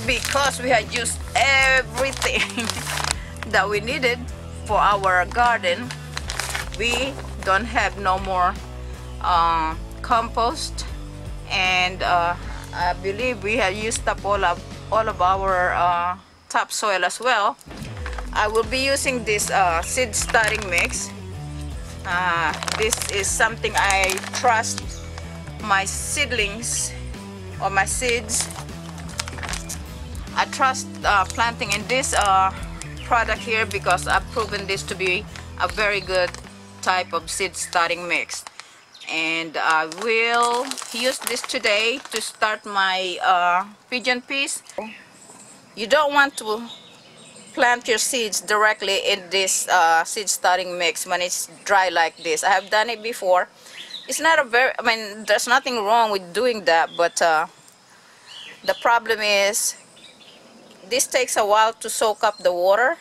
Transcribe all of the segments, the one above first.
because we had used everything that we needed for our garden. We don't have no more compost, and I believe we have used up all of our topsoil as well. I will be using this seed starting mix. This is something I trust my seedlings or my seeds. I trust planting in this product here because I've proven this to be a very good type of seed starting mix, and I will use this today to start my pigeon peas. You don't want to plant your seeds directly in this seed starting mix when it's dry like this. I have done it before. It's not a very, I mean, there's nothing wrong with doing that, but the problem is this takes a while to soak up the water.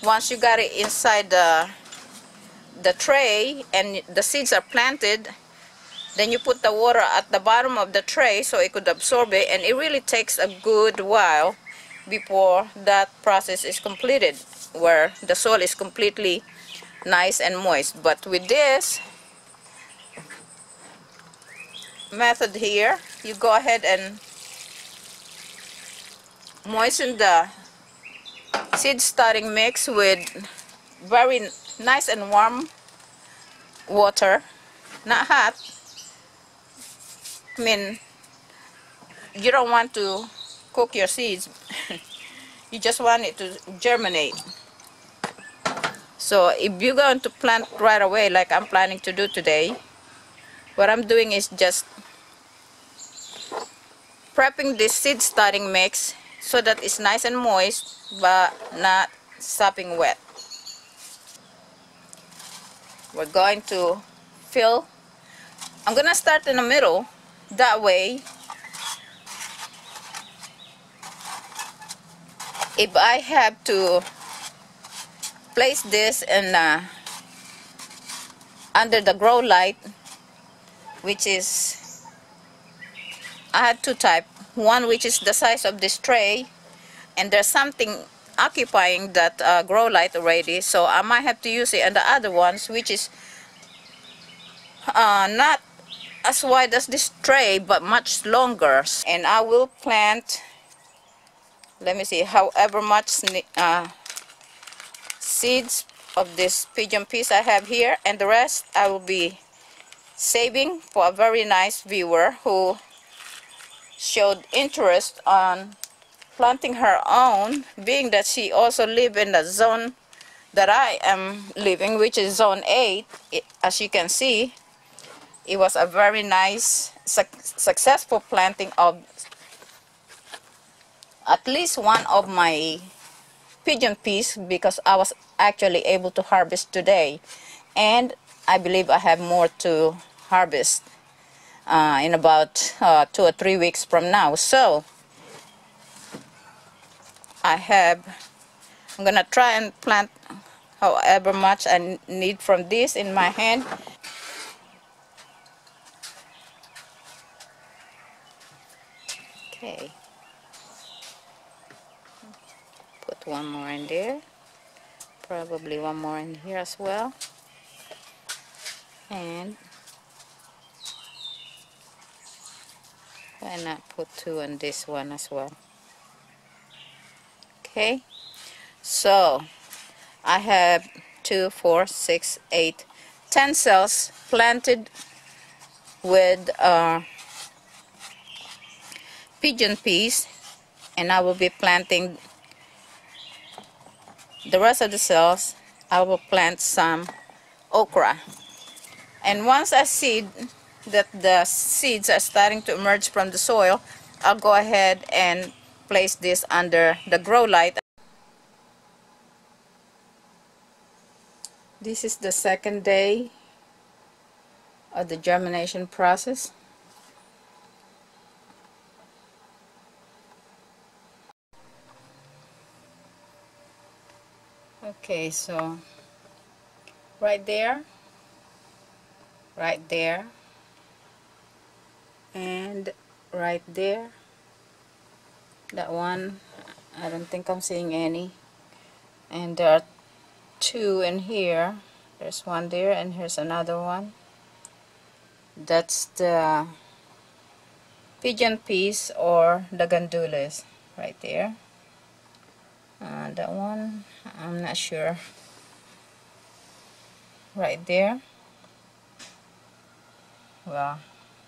Once you got it inside the tray and the seeds are planted, then you put the water at the bottom of the tray so it could absorb it, and it really takes a good while before that process is completed, where the soil is completely nice and moist. But with this method here, you go ahead and moisten the seed starting mix with very nice and warm water, not hot. I mean, you don't want to cook your seeds. You just want it to germinate. So if you're going to plant right away like I'm planning to do today, what I'm doing is just prepping this seed starting mix so that it's nice and moist but not sopping wet. We're going to fill. I'm gonna start in the middle, that way if I have to place this in under the grow light, which is, I had two types, one which is the size of this tray, and there's something occupying that grow light already, so I might have to use it, and the other ones which is not as wide as this tray but much longer, and I will plant, let me see, however much seeds of this pigeon peas I have here, and the rest I will be saving for a very nice viewer who showed interest on planting her own, being that she also lives in the zone that I am living, which is zone 8. As you can see, it was a very nice successful planting of at least one of my pigeon peas, because I was actually able to harvest today, and I believe I have more to harvest in about 2 or 3 weeks from now. So I'm gonna try and plant however much I need from this in my hand. Okay, put one more in there, probably one more in here as well, and why not put 2 on this one as well. Okay, so I have 2, 4, 6, 8, 10 cells planted with pigeon peas, and I will be planting the rest of the cells. I will plant some okra, and once I see that the seeds are starting to emerge from the soil, I'll go ahead and place this under the grow light. This is the second day of the germination process. Okay, so right there, and right there, That one, I don't think I'm seeing any. And there are two in here. There's one there, and here's another one. That's the pigeon peas or the gandules right there. That one, I'm not sure. Right there. Well,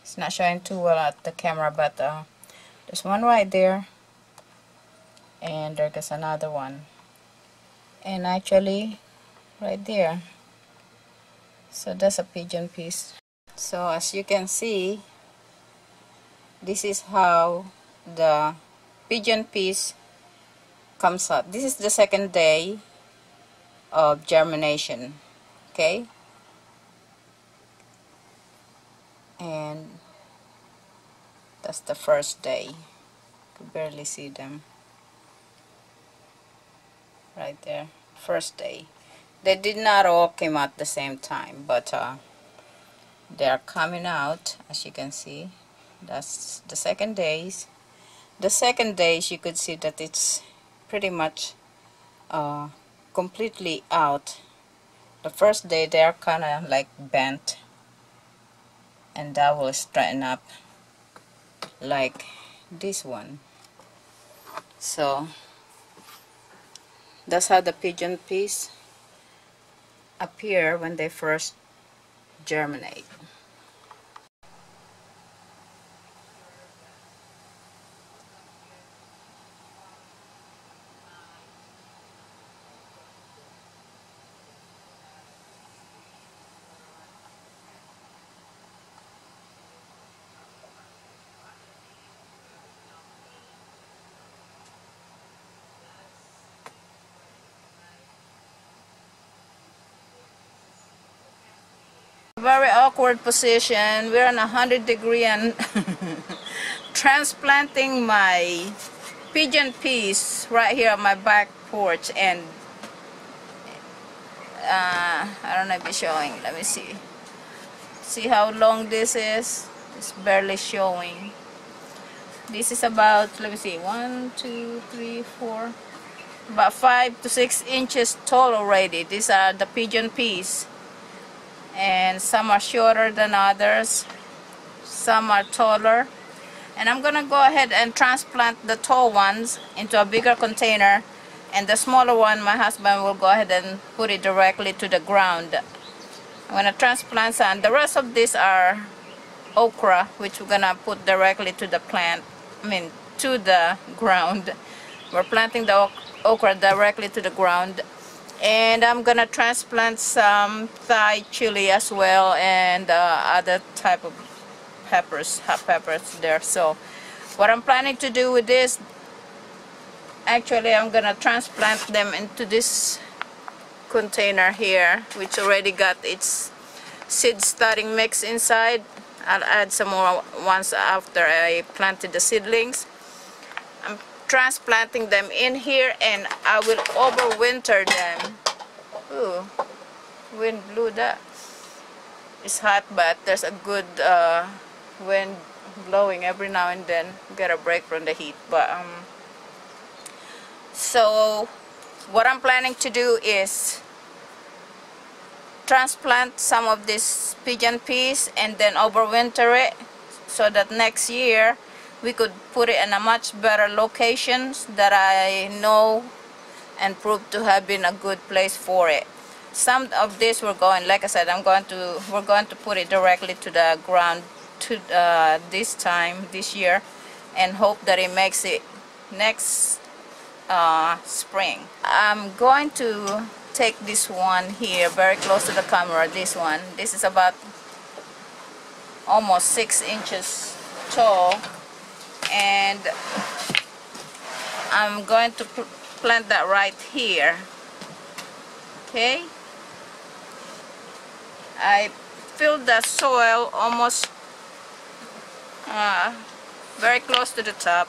it's not showing too well at the camera, but there's one right there, and there's another one, and actually right there. So that's a pigeon piece. So as you can see, this is how the pigeon piece comes out. This is the second day of germination, okay? And that's the first day. You can barely see them right there. First day. They did not all come out at the same time, but they are coming out, as you can see. That's the second days. The second days, you could see that it's pretty much completely out. The first day they are kind of like bent, and that will straighten up like this one. So that's how the pigeon peas appear when they first germinate. Very awkward position. We're on 100-degree and transplanting my pigeon peas right here on my back porch, and I don't know if it's showing. Let me see. See how long this is? It's barely showing. This is about, let me see, 1, 2, 3, 4, about 5 to 6 inches tall already. These are the pigeon peas. And some are shorter than others, some are taller, and I'm gonna go ahead and transplant the tall ones into a bigger container, and the smaller one my husband will go ahead and put it directly to the ground. I'm gonna transplant some. The rest of these are okra, which we're gonna put directly to the plant, to the ground. We're planting the okra directly to the ground. And I'm gonna transplant some Thai chili as well, and other type of peppers, hot peppers there. So what I'm planning to do with this, actually I'm gonna transplant them into this container here, which already got its seed starting mix inside. I'll add some more once after I planted the seedlings. I'm transplanting them in here, and I will overwinter them. Ooh, wind blew that. It's hot, but there's a good wind blowing every now and then. Get a break from the heat. But so what I'm planning to do is transplant some of this pigeon peas and then overwinter it, so that next year we could put it in a much better locations that I know and prove to have been a good place for it. Some of this we're going, like I said, we're going to put it directly to the ground to this year, and hope that it makes it next spring. I'm going to take this one here very close to the camera. This one, this is about almost 6 inches tall, and I'm going to plant that right here. Okay, I filled the soil almost very close to the top.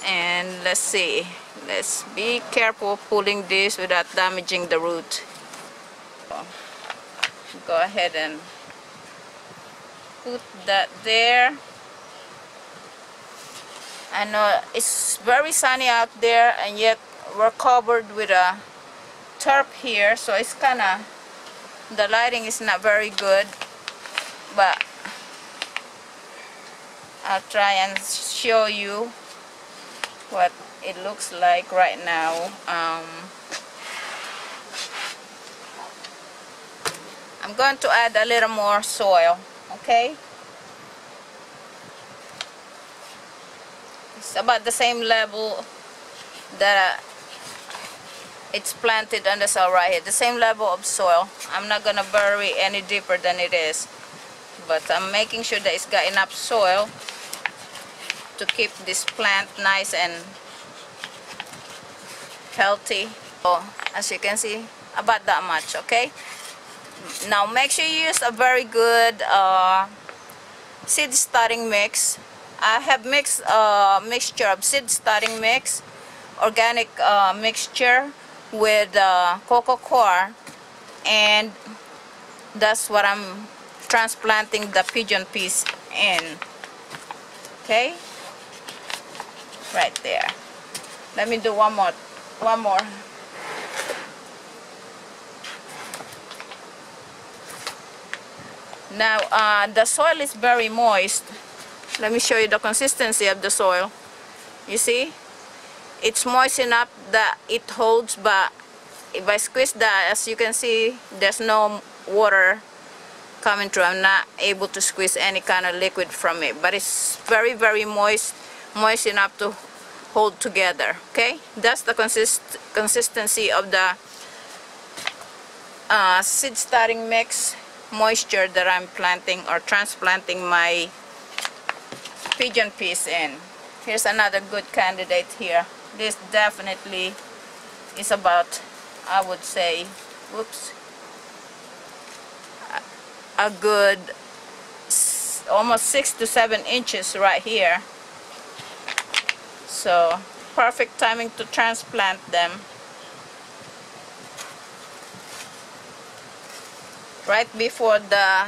And let's see, let's be careful pulling this without damaging the root. Go ahead and put that there. I know it's very sunny out there, and yet we're covered with a turf here, so it's kind of, the lighting is not very good, but I'll try and show you what it looks like right now. I'm going to add a little more soil, okay? It's about the same level that it's planted on the soil right here, the same level of soil. I'm not gonna bury any deeper than it is, but I'm making sure that it's got enough soil to keep this plant nice and healthy. So as you can see, about that much, okay? Now make sure you use a very good seed starting mix. I have mixed mixture of seed starting mix, organic mixture with cocoa coir, and that's what I'm transplanting the pigeon peas in. Okay, right there. Let me do one more. Now the soil is very moist. Let me show you the consistency of the soil. You see, it's moist enough that it holds, but if I squeeze that, as you can see, there's no water coming through. I'm not able to squeeze any kind of liquid from it, but it's very, very moist enough to hold together. Okay, that's the consistency of the seed starting mix moisture that I'm planting or transplanting my pigeon peas in. Here's another good candidate here. This definitely is about, I would say, whoops, a good almost 6 to 7 inches right here. So perfect timing to transplant them. Right before the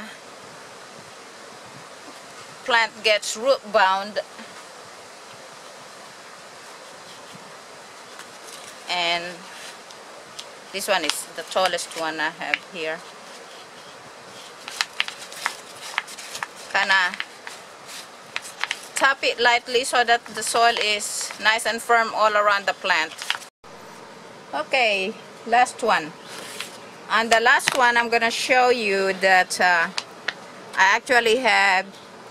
plant gets root bound, and this one is the tallest one I have here. Kinda tap it lightly so that the soil is nice and firm all around the plant. Okay, last one. And the last one, I'm gonna show you that I actually have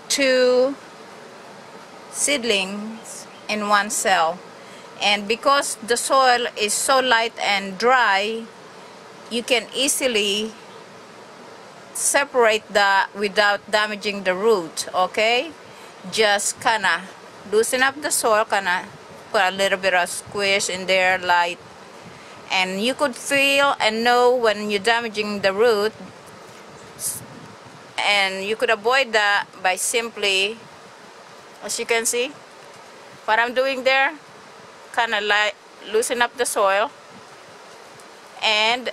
2 seedlings in one cell, and because the soil is so light and dry, you can easily separate that without damaging the root. Okay, just kinda loosen up the soil, kinda put a little bit of squish in there, light, and you could feel and know when you're damaging the root. And you could avoid that by simply, as you can see, what I'm doing there, kind of like loosen up the soil, and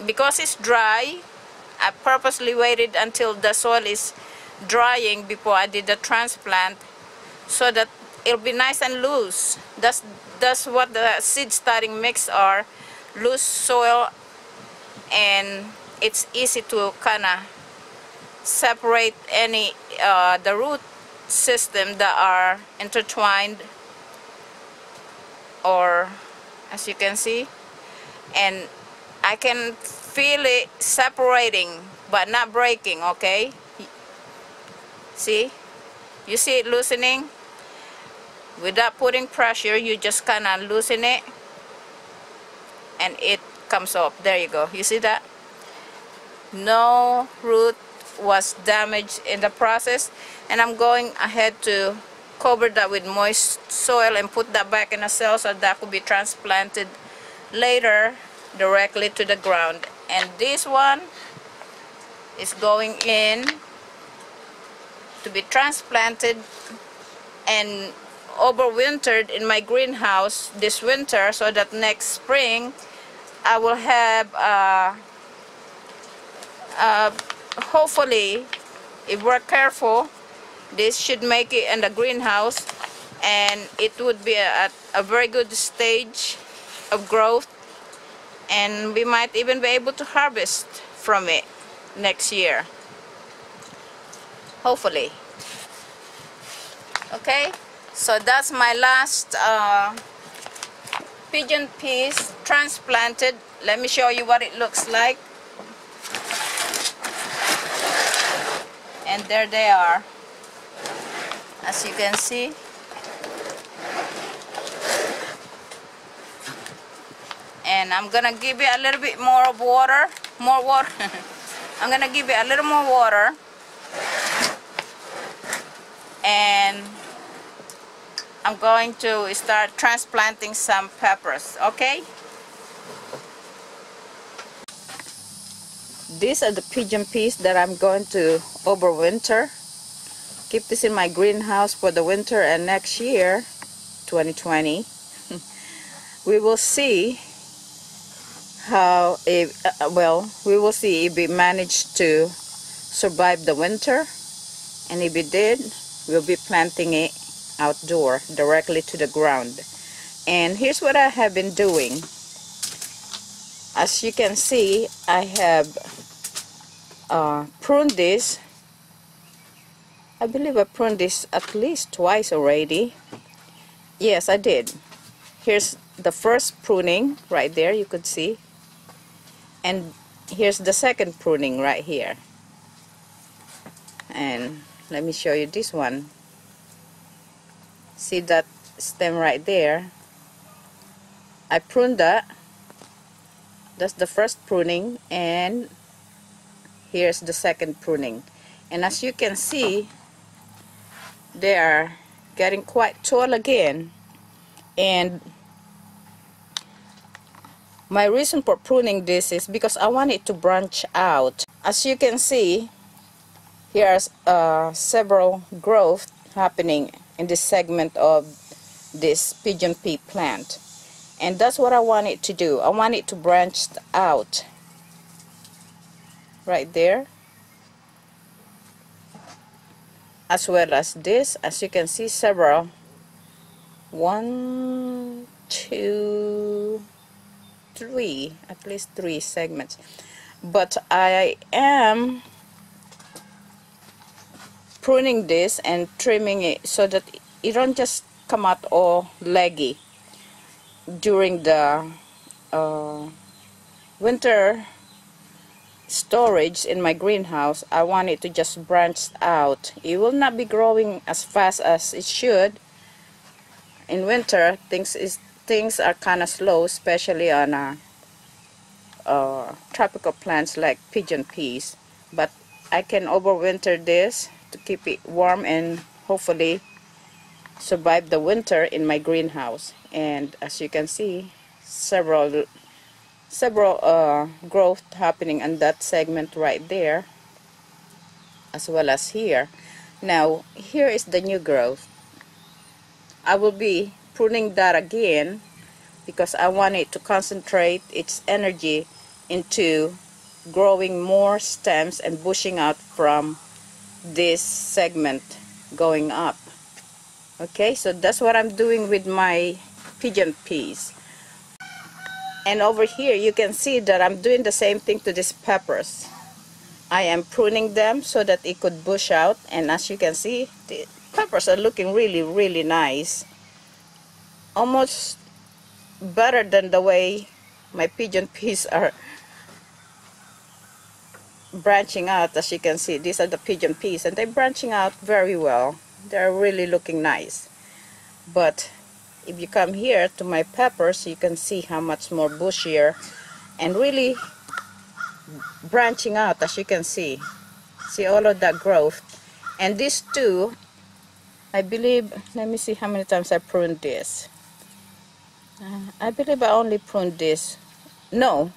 because it's dry, I purposely waited until the soil is drying before I did the transplant, so that it'll be nice and loose. That's what the seed starting mix are, loose soil, and it's easy to kind of separate any the root system that are intertwined, or as you can see, and I can feel it separating but not breaking. Okay, see, you see it loosening without putting pressure. You just kind of loosen it and it comes off. There you go. You see that? No root was damaged in the process, and I'm going ahead to cover that with moist soil and put that back in a cell so that could be transplanted later directly to the ground. And this one is going in to be transplanted and overwintered in my greenhouse this winter, so that next spring I will have hopefully, if we're careful, This should make it in the greenhouse, and it would be at a very good stage of growth, and we might even be able to harvest from it next year, hopefully. Okay, so that's my last pigeon peas transplanted. Let me show you what it looks like. And there they are, as you can see. And I'm gonna give it a little bit more of water, I'm gonna give it a little more water, and I'm going to start transplanting some peppers. Okay, these are the pigeon peas that I'm going to overwinter. Keep this in my greenhouse for the winter, and next year, 2020, we will see how if we will see if we managed to survive the winter, and if we did, we'll be planting it outdoor directly to the ground. And here's what I have been doing. As you can see, I have pruned this. I believe I pruned this at least twice already. Yes, I did. Here's the first pruning right there, you could see. And here's the second pruning right here. And let me show you this one. See that stem right there? I pruned that. That's the first pruning, and here's the second pruning. And as you can see, they are getting quite tall again. And my reason for pruning this is because I want it to branch out. As you can see, here's several growth happening in this segment of this pigeon pea plant, and that's what I want it to do. I want it to branch out right there, as well as this. As you can see, several, 1, 2, 3, at least 3 segments. But I am pruning this and trimming it so that it don't just come out all leggy during the winter storage in my greenhouse. I want it to just branch out. It will not be growing as fast as it should. In winter, things are kind of slow, especially on tropical plants like pigeon peas. But I can overwinter this to keep it warm and hopefully survive the winter in my greenhouse. And as you can see, several growth happening in that segment right there, as well as here. Now here is the new growth. I will be pruning that again because I want it to concentrate its energy into growing more stems and bushing out from this segment going up. Okay, so that's what I'm doing with my pigeon peas. And over here you can see that I'm doing the same thing to these peppers. I am pruning them so that it could bush out, and as you can see, the peppers are looking really nice. Almost better than the way my pigeon peas are branching out. As you can see, these are the pigeon peas, and they're branching out very well. They're really looking nice. But if you come here to my peppers, you can see how much more bushier and really branching out. As you can see all of that growth. And these two, I believe, let me see how many times I pruned this. I believe I only pruned this. No,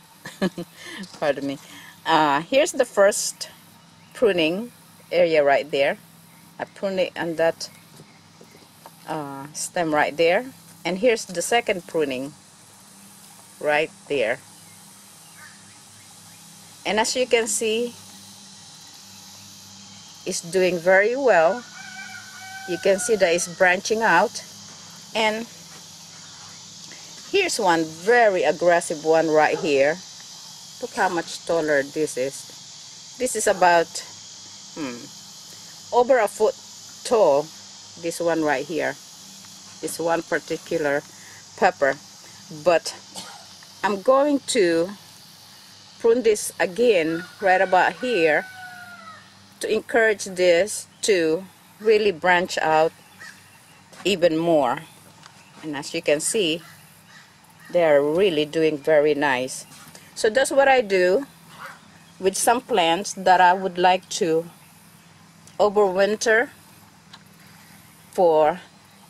pardon me. Here's the first pruning area right there. I pruned it on that stem right there. And here's the second pruning right there. And as you can see, it's doing very well. You can see that it's branching out. And here's one very aggressive one right here. Look how much taller this is. This is about over a foot tall. This one right here. This one particular pepper. But I'm going to prune this again right about here to encourage this to really branch out even more. And as you can see, they are really doing very nice. So that's what I do with some plants that I would like to overwinter for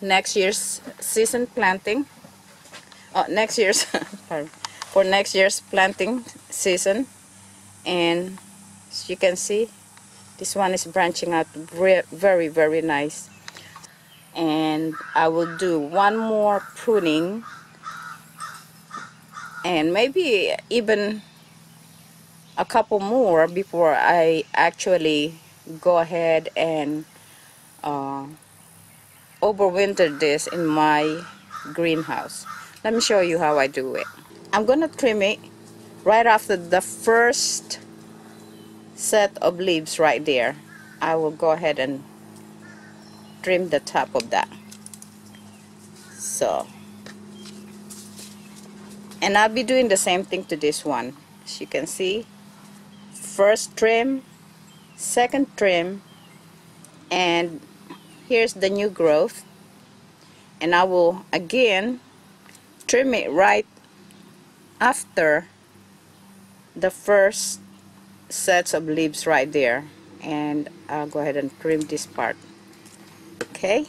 next year's season planting. Next year's for next year's planting season. And as you can see, this one is branching out very, very nice. And I will do one more pruning, and maybe even a couple more before I actually go ahead and overwinter this in my greenhouse. Let me show you how I do it. I'm gonna trim it right after the first set of leaves right there. I will go ahead and trim the top of that. So, and I'll be doing the same thing to this one. As you can see, first trim, second trim, and here's the new growth. And I will again trim it right after the first sets of leaves right there. And I'll go ahead and trim this part. Okay,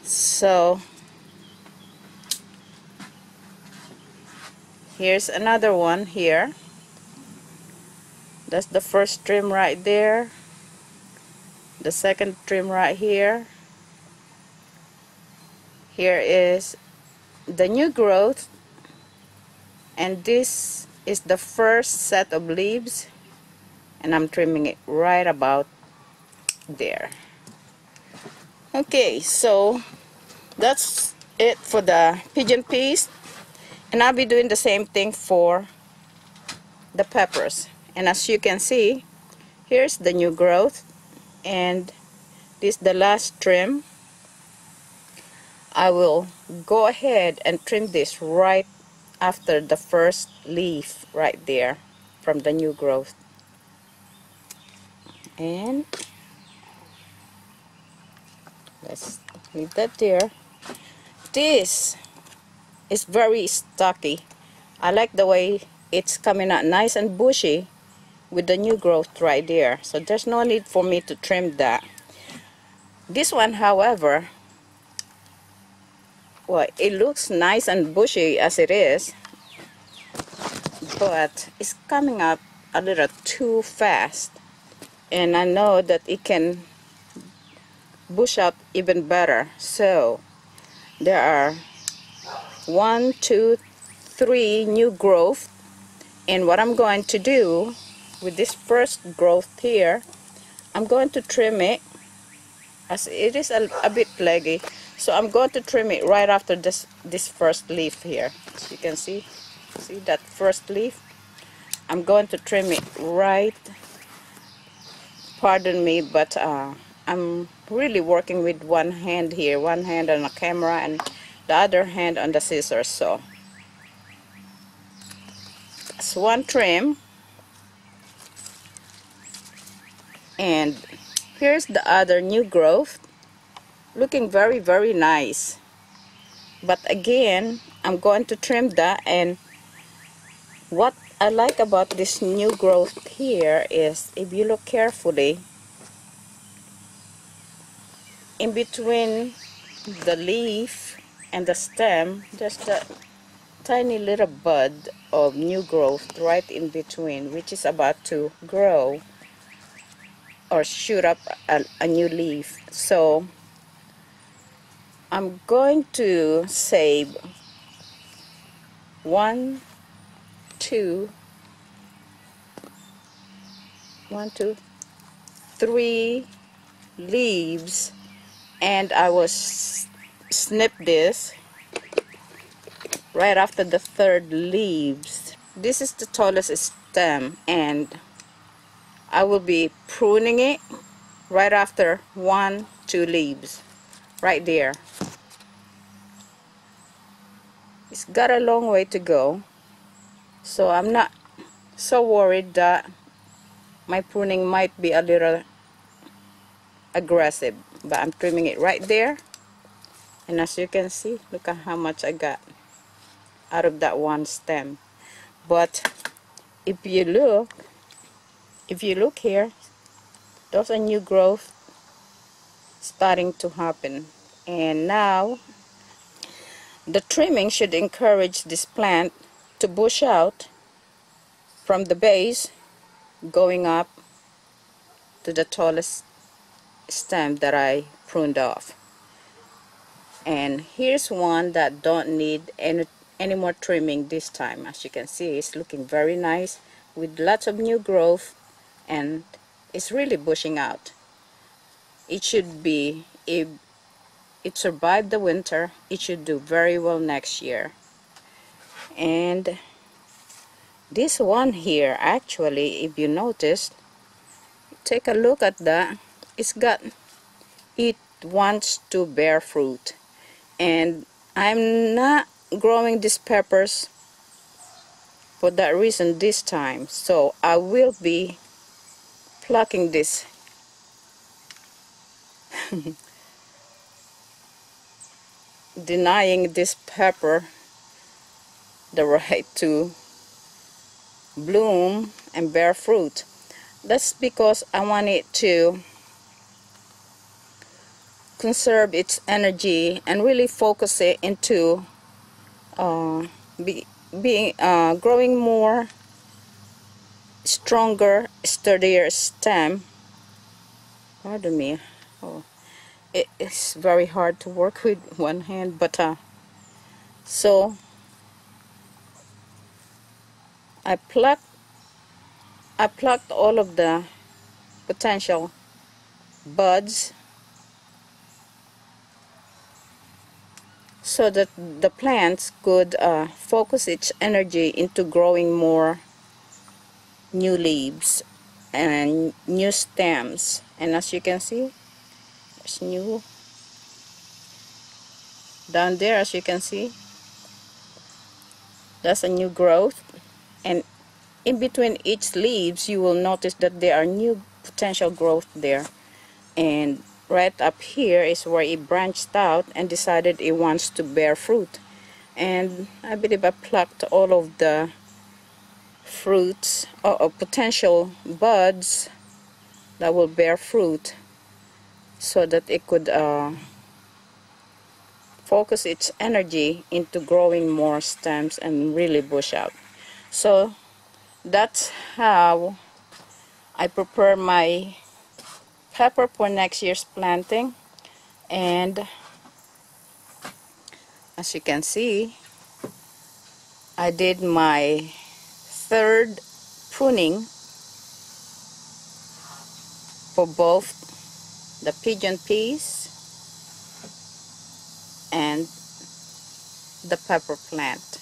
so here's another one here. That's the first trim right there, the second trim right here. Here is the new growth, and this is the first set of leaves, and I'm trimming it right about there. Okay, so that's it for the pigeon peas, and I'll be doing the same thing for the peppers. And as you can see, here's the new growth, and this is the last trim. I will go ahead and trim this right after the first leaf right there from the new growth. And let's leave that there. This is very stocky. I like the way it's coming out nice and bushy with the new growth right there. So there's no need for me to trim that. This one, however, well, it looks nice and bushy as it is, but it's coming up a little too fast. And I know that it can bush up even better. So there are 1, 2, 3 new growth, and what I'm going to do with this first growth here, I'm going to trim it, as it is a bit leggy, so I'm going to trim it right after this first leaf here. As you can see that first leaf, I'm going to trim it right, pardon me, but I'm really working with one hand here, one hand on the camera and the other hand on the scissors. So that's one trim, and here's the other new growth, looking very, very nice. But again, I'm going to trim that. And what I like about this new growth here is, if you look carefully, in between the leaf and the stem, there's the tiny little bud of new growth right in between, which is about to grow or shoot up a new leaf. So I'm going to save 1, 2, 3 leaves and I will snip this right after the third leaves. This is the tallest stem, and I will be pruning it right after 1-2 leaves right there. It's got a long way to go, so I'm not so worried that my pruning might be a little aggressive, but I'm trimming it right there. And as you can see, look at how much I got out of that one stem. But if you look here, there's a new growth starting to happen. And now the trimming should encourage this plant to bush out from the base going up to the tallest stem that I pruned off. And here's one that don't need any more trimming this time. As you can see, it's looking very nice with lots of new growth, and it's really bushing out. It should be, if it survived the winter, it should do very well next year. And this one here, actually, if you notice, take a look at that. It wants to bear fruit. And I'm not growing these peppers for that reason this time, so I will be plucking this denying this pepper the right to bloom and bear fruit. That's because I want it to conserve its energy and really focus it into growing more stronger, sturdier stem. Pardon me. Oh, it is very hard to work with one hand, but so I plucked all of the potential buds so that the plants could focus its energy into growing more new leaves and new stems. And as you can see, there's new down there. As you can see, that's a new growth, and in between each leaves you will notice that there are new potential growth there. And right up here is where it branched out and decided it wants to bear fruit. And I believe I plucked all of the fruits or potential buds that will bear fruit so that it could focus its energy into growing more stems and really bush out. So that's how I prepare my pepper for next year's planting. And as you can see, I did my third pruning for both the pigeon peas and the pepper plant.